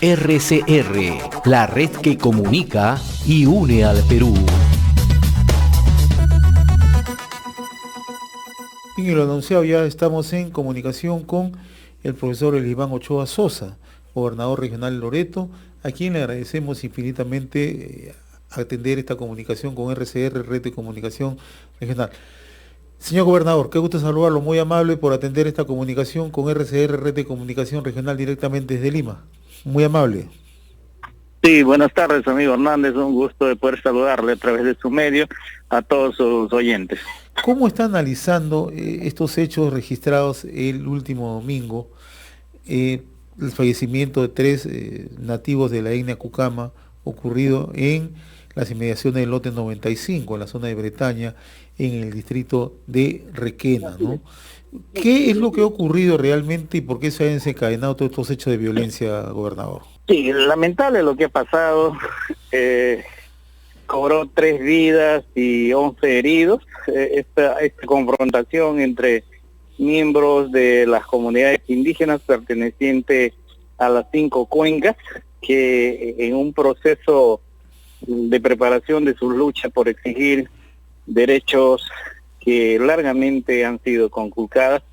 RCR, la red que comunica y une al Perú. Bien, y lo anunciado, ya estamos en comunicación con el profesor Eliván Ochoa Sosa, gobernador regional de Loreto, a quien le agradecemos infinitamente atender esta comunicación con RCR, Red de Comunicación Regional. Señor gobernador, qué gusto saludarlo, muy amable por atender esta comunicación con RCR, Red de Comunicación Regional directamente desde Lima. Muy amable. Sí, buenas tardes, amigo Hernández, un gusto de poder saludarle a través de su medio a todos sus oyentes. ¿Cómo está analizando estos hechos registrados el último domingo? El fallecimiento de 3 nativos de la etnia Cucama ocurrido en las inmediaciones del lote 95, en la zona de Bretaña, en el distrito de Requena, ¿no? ¿Qué es lo que ha ocurrido realmente y por qué se han desencadenado todos estos hechos de violencia, gobernador? Sí, lamentable lo que ha pasado. Cobró 3 vidas y 11 heridos. Esta confrontación entre miembros de las comunidades indígenas pertenecientes a las 5 cuencas, que en un proceso de preparación de su lucha por exigir derechos que largamente han sido conculcadas,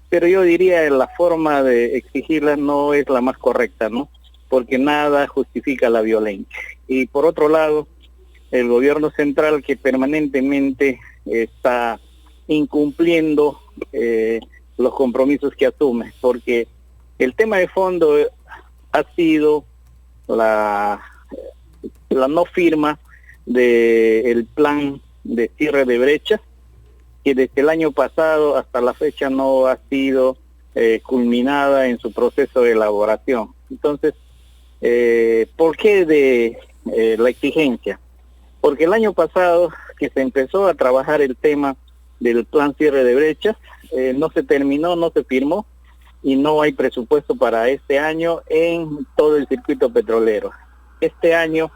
pero yo diría que la forma de exigirlas no es la más correcta, ¿no? Porque nada justifica la violencia. Y por otro lado, el gobierno central que permanentemente está incumpliendo los compromisos que asume, porque el tema de fondo ha sido la no firma del plan de cierre de brechas, que desde el año pasado hasta la fecha no ha sido culminada en su proceso de elaboración. Entonces, ¿por qué de la exigencia? Porque el año pasado que se empezó a trabajar el tema del plan cierre de brechas, no se terminó, no se firmó y no hay presupuesto para este año en todo el circuito petrolero. Este año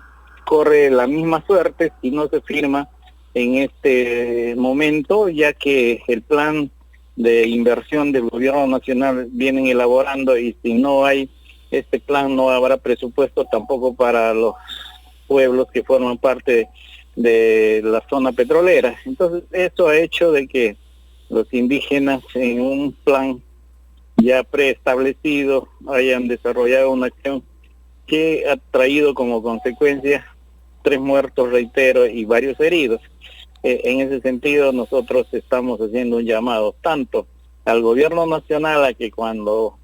corre la misma suerte si no se firma en este momento, ya que el plan de inversión del gobierno nacional vienen elaborando y si no hay este plan no habrá presupuesto tampoco para los pueblos que forman parte de la zona petrolera. Entonces eso ha hecho de que los indígenas en un plan ya preestablecido hayan desarrollado una acción que ha traído como consecuencia 3 muertos, reitero, y varios heridos. En ese sentido nosotros estamos haciendo un llamado tanto al gobierno nacional a que cuando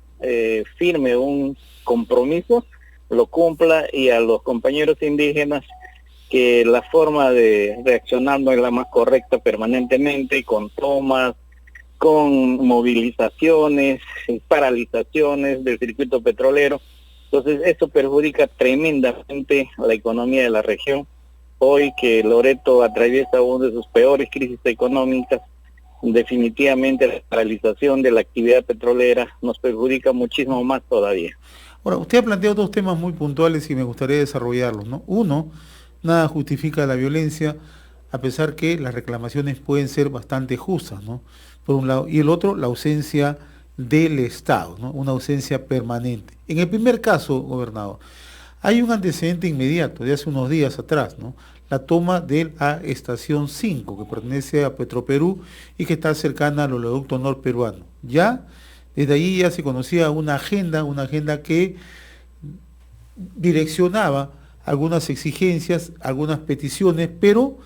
firme un compromiso lo cumpla, y a los compañeros indígenas que la forma de reaccionar no es la más correcta permanentemente, con tomas, con movilizaciones, paralizaciones del circuito petrolero. Entonces eso perjudica tremendamente la economía de la región. Hoy que Loreto atraviesa una de sus peores crisis económicas, definitivamente la paralización de la actividad petrolera nos perjudica muchísimo más todavía. Ahora, usted ha planteado 2 temas muy puntuales y me gustaría desarrollarlos, ¿no? Uno, nada justifica la violencia, a pesar que las reclamaciones pueden ser bastante justas, ¿no? Por un lado, y el otro, la ausencia del Estado, ¿no? Una ausencia permanente. En el primer caso, gobernador, hay un antecedente inmediato de hace unos días atrás, ¿no? La toma de la estación 5, que pertenece a Petroperú y que está cercana al oleoducto norperuano. Ya, desde ahí ya se conocía una agenda que direccionaba algunas exigencias, algunas peticiones, pero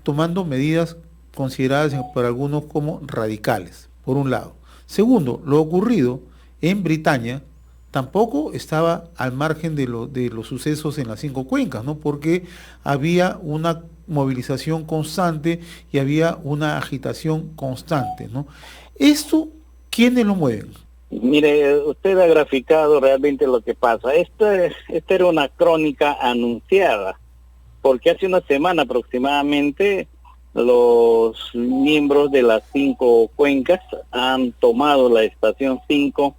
tomando medidas consideradas por algunos como radicales, por un lado. Segundo, lo ocurrido en Bretaña tampoco estaba al margen de los sucesos en las 5 cuencas, ¿no? Porque había una movilización constante y había una agitación constante, ¿no? Esto, ¿quiénes lo mueven? Mire, usted ha graficado realmente lo que pasa. Esta era una crónica anunciada, porque hace una semana aproximadamente los miembros de las 5 cuencas han tomado la estación 5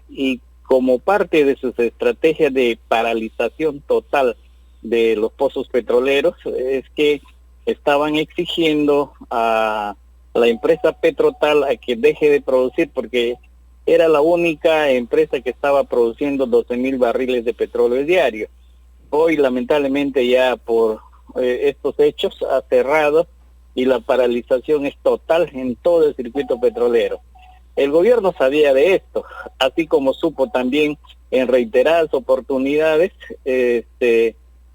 y como parte de sus estrategias de paralización total de los pozos petroleros es que estaban exigiendo a la empresa Petrotal a que deje de producir, porque era la única empresa que estaba produciendo 12.000 barriles de petróleo diario. Hoy lamentablemente ya por estos hechos ha cerrado y la paralización es total en todo el circuito petrolero. El gobierno sabía de esto, así como supo también en reiteradas oportunidades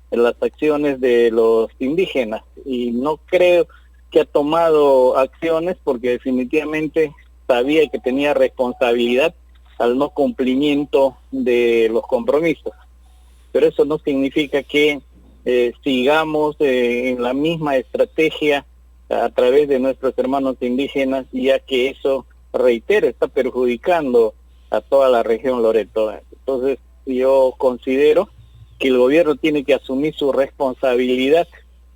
las acciones de los indígenas, y no creo que ha tomado acciones porque definitivamente sabía que tenía responsabilidad al no cumplimiento de los compromisos. Pero eso no significa que sigamos en la misma estrategia a través de nuestros hermanos indígenas, ya que eso, reitero, está perjudicando a toda la región Loreto. Entonces yo considero que el gobierno tiene que asumir su responsabilidad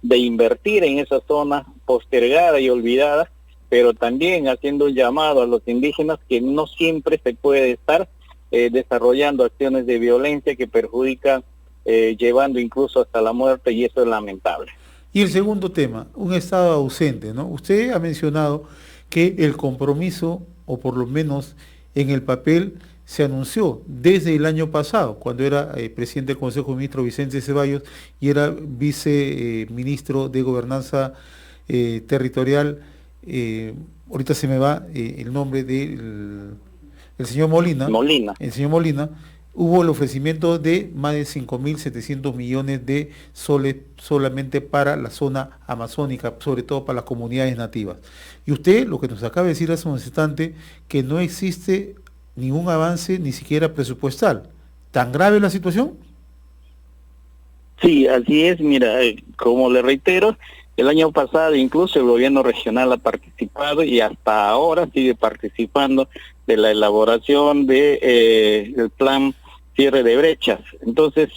de invertir en esa zona postergada y olvidada, pero también haciendo un llamado a los indígenas que no siempre se puede estar desarrollando acciones de violencia que perjudican, llevando incluso hasta la muerte, y eso es lamentable. Y el segundo tema, un Estado ausente, ¿no? Usted ha mencionado que el compromiso, o por lo menos en el papel, se anunció desde el año pasado, cuando era presidente del Consejo de Ministros Vicente Ceballos y era viceministro de Gobernanza Territorial. Ahorita se me va el nombre del el señor Molina. El señor Molina. Hubo el ofrecimiento de más de 5.700 millones de soles solamente para la zona amazónica, sobre todo para las comunidades nativas. Y usted, lo que nos acaba de decir hace un instante, que no existe ningún avance, ni siquiera presupuestal. ¿Tan grave la situación? Sí, así es. Mira, como le reitero, el año pasado incluso el gobierno regional ha participado y hasta ahora sigue participando de la elaboración del plan cierre de brechas. Entonces,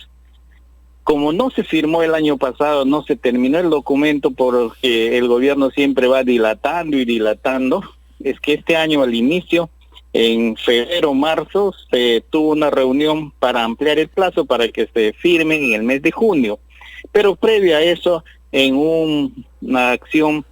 como no se firmó el año pasado, no se terminó el documento, porque el gobierno siempre va dilatando y dilatando, es que este año al inicio, en febrero o marzo, se tuvo una reunión para ampliar el plazo para que se firme en el mes de junio. Pero previo a eso, en una acción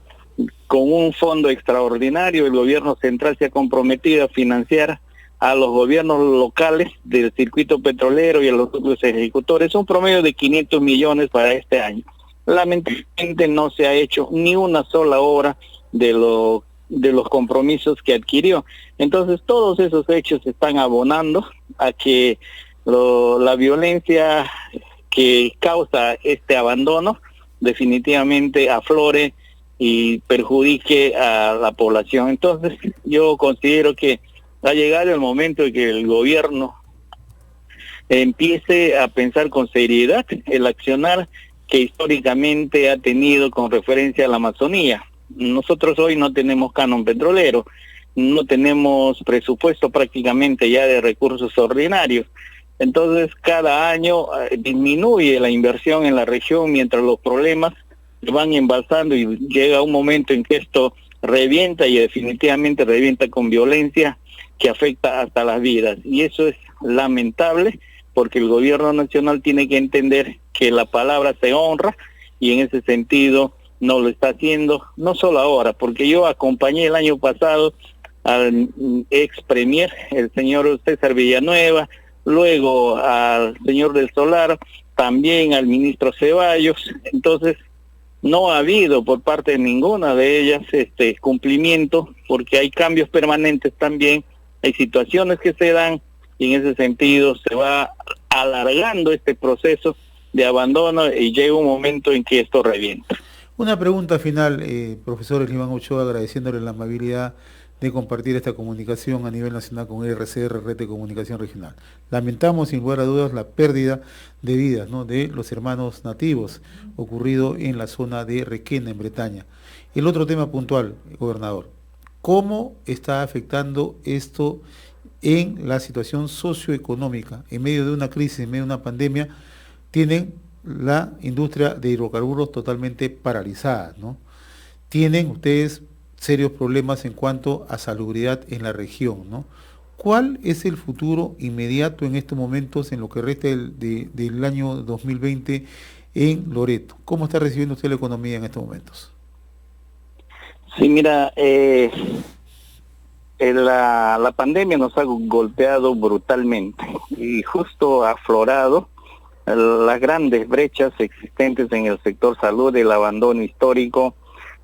con un fondo extraordinario, el gobierno central se ha comprometido a financiar a los gobiernos locales del circuito petrolero y a los núcleos ejecutores un promedio de 500 millones para este año. Lamentablemente no se ha hecho ni una sola obra de los compromisos que adquirió. Entonces todos esos hechos están abonando a que la violencia que causa este abandono definitivamente aflore y perjudique a la población. Entonces yo considero que ha llegado el momento de que el gobierno empiece a pensar con seriedad el accionar que históricamente ha tenido con referencia a la Amazonía. Nosotros hoy no tenemos canon petrolero, no tenemos presupuesto prácticamente ya de recursos ordinarios. Entonces cada año disminuye la inversión en la región mientras los problemas van embalsando, y llega un momento en que esto revienta, y definitivamente revienta con violencia que afecta hasta las vidas. Y eso es lamentable, porque el gobierno nacional tiene que entender que la palabra se honra, y en ese sentido no lo está haciendo, no solo ahora, porque yo acompañé el año pasado al ex premier, el señor César Villanueva, luego al señor del Solar, también al ministro Ceballos. Entonces no ha habido por parte de ninguna de ellas cumplimiento, porque hay cambios permanentes también, hay situaciones que se dan, y en ese sentido se va alargando este proceso de abandono y llega un momento en que esto revienta. Una pregunta final, profesor Iván Ochoa, agradeciéndole la amabilidad de compartir esta comunicación a nivel nacional con RCR, Red de Comunicación Regional. Lamentamos sin lugar a dudas la pérdida de vidas, ¿no?, de los hermanos nativos ocurrido en la zona de Requena, en Bretaña. El otro tema puntual, gobernador, ¿cómo está afectando esto en la situación socioeconómica? En medio de una crisis, en medio de una pandemia, tienen la industria de hidrocarburos totalmente paralizada, ¿no? Tienen ustedes serios problemas en cuanto a salubridad en la región, ¿no? ¿Cuál es el futuro inmediato en estos momentos, en lo que resta del año 2020 en Loreto? ¿Cómo está recibiendo usted la economía en estos momentos? Sí, mira, el la pandemia nos ha golpeado brutalmente y justo ha aflorado las grandes brechas existentes en el sector salud, el abandono histórico,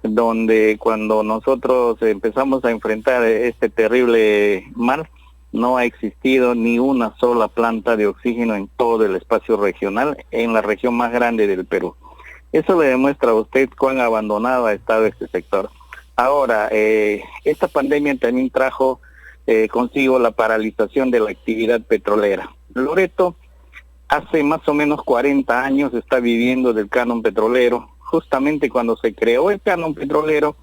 donde cuando nosotros empezamos a enfrentar este terrible mal, no ha existido ni una sola planta de oxígeno en todo el espacio regional, en la región más grande del Perú. Eso le demuestra a usted cuán abandonado ha estado este sector. Ahora, esta pandemia también trajo consigo la paralización de la actividad petrolera. Loreto hace más o menos 40 años está viviendo del canon petrolero. Justamente cuando se creó el canon petrolero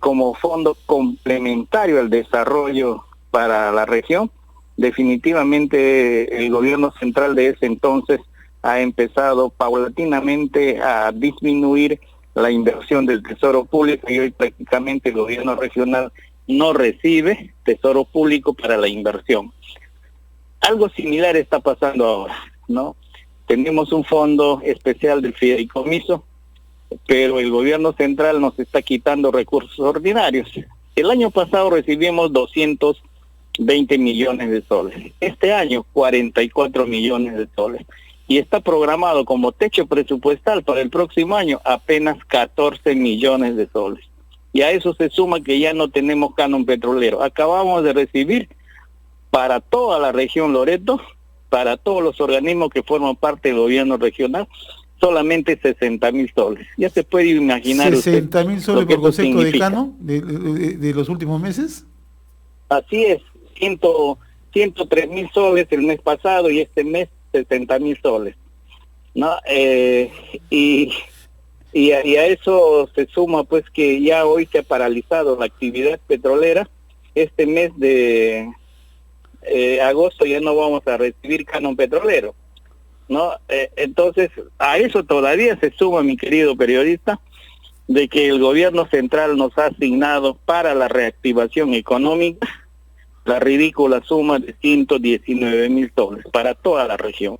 como fondo complementario al desarrollo para la región, definitivamente el gobierno central de ese entonces ha empezado paulatinamente a disminuir la inversión del tesoro público y hoy prácticamente el gobierno regional no recibe tesoro público para la inversión. Algo similar está pasando ahora, ¿no? Tenemos un fondo especial del fideicomiso, pero el gobierno central nos está quitando recursos ordinarios. El año pasado recibimos 220 millones de soles. Este año 44 millones de soles. Y está programado como techo presupuestal para el próximo año apenas 14 millones de soles. Y a eso se suma que ya no tenemos canon petrolero. Acabamos de recibir para toda la región Loreto, para todos los organismos que forman parte del gobierno regional, solamente 60.000 soles. Ya se puede imaginar 60.000 soles por concepto de canon de los últimos meses. Así es, 103.000 soles el mes pasado y este mes 60.000 soles, ¿no? Y a eso se suma pues que ya hoy se ha paralizado la actividad petrolera. Este mes de agosto ya no vamos a recibir canon petrolero, ¿no? Entonces a eso todavía se suma, mi querido periodista, de que el gobierno central nos ha asignado para la reactivación económica la ridícula suma de 119.000 soles para toda la región.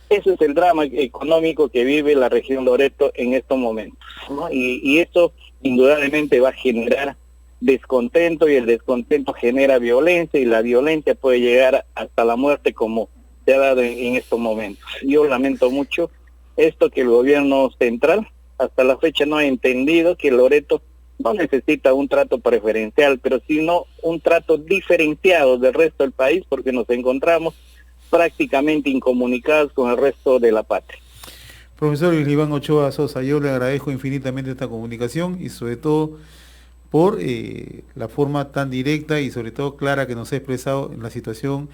Ese es el drama económico que vive la región Loreto en estos momentos, ¿no? Y eso indudablemente va a generar descontento y el descontento genera violencia y la violencia puede llegar hasta la muerte como se ha dado en estos momentos. Yo lamento mucho esto que el gobierno central hasta la fecha no ha entendido que Loreto no necesita un trato preferencial, pero sino un trato diferenciado del resto del país porque nos encontramos prácticamente incomunicados con el resto de la patria. Profesor Iván Ochoa Sosa, yo le agradezco infinitamente esta comunicación y sobre todo por la forma tan directa y sobre todo clara que nos ha expresado en la situación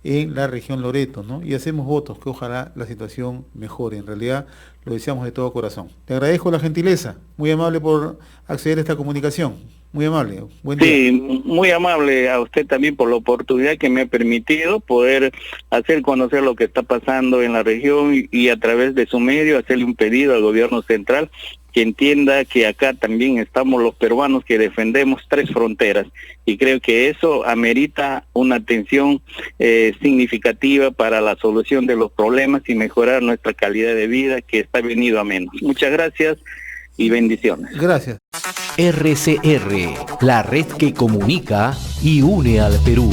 en la región Loreto, ¿no? Y hacemos votos que ojalá la situación mejore. En realidad lo deseamos de todo corazón. Te agradezco la gentileza, muy amable por acceder a esta comunicación. Muy amable, buen día. Sí, muy amable a usted también por la oportunidad que me ha permitido poder hacer conocer lo que está pasando en la región y a través de su medio hacerle un pedido al gobierno central que entienda que acá también estamos los peruanos que defendemos 3 fronteras y creo que eso amerita una atención significativa para la solución de los problemas y mejorar nuestra calidad de vida que está venido a menos. Muchas gracias y bendiciones. Gracias. RCR, la red que comunica y une al Perú.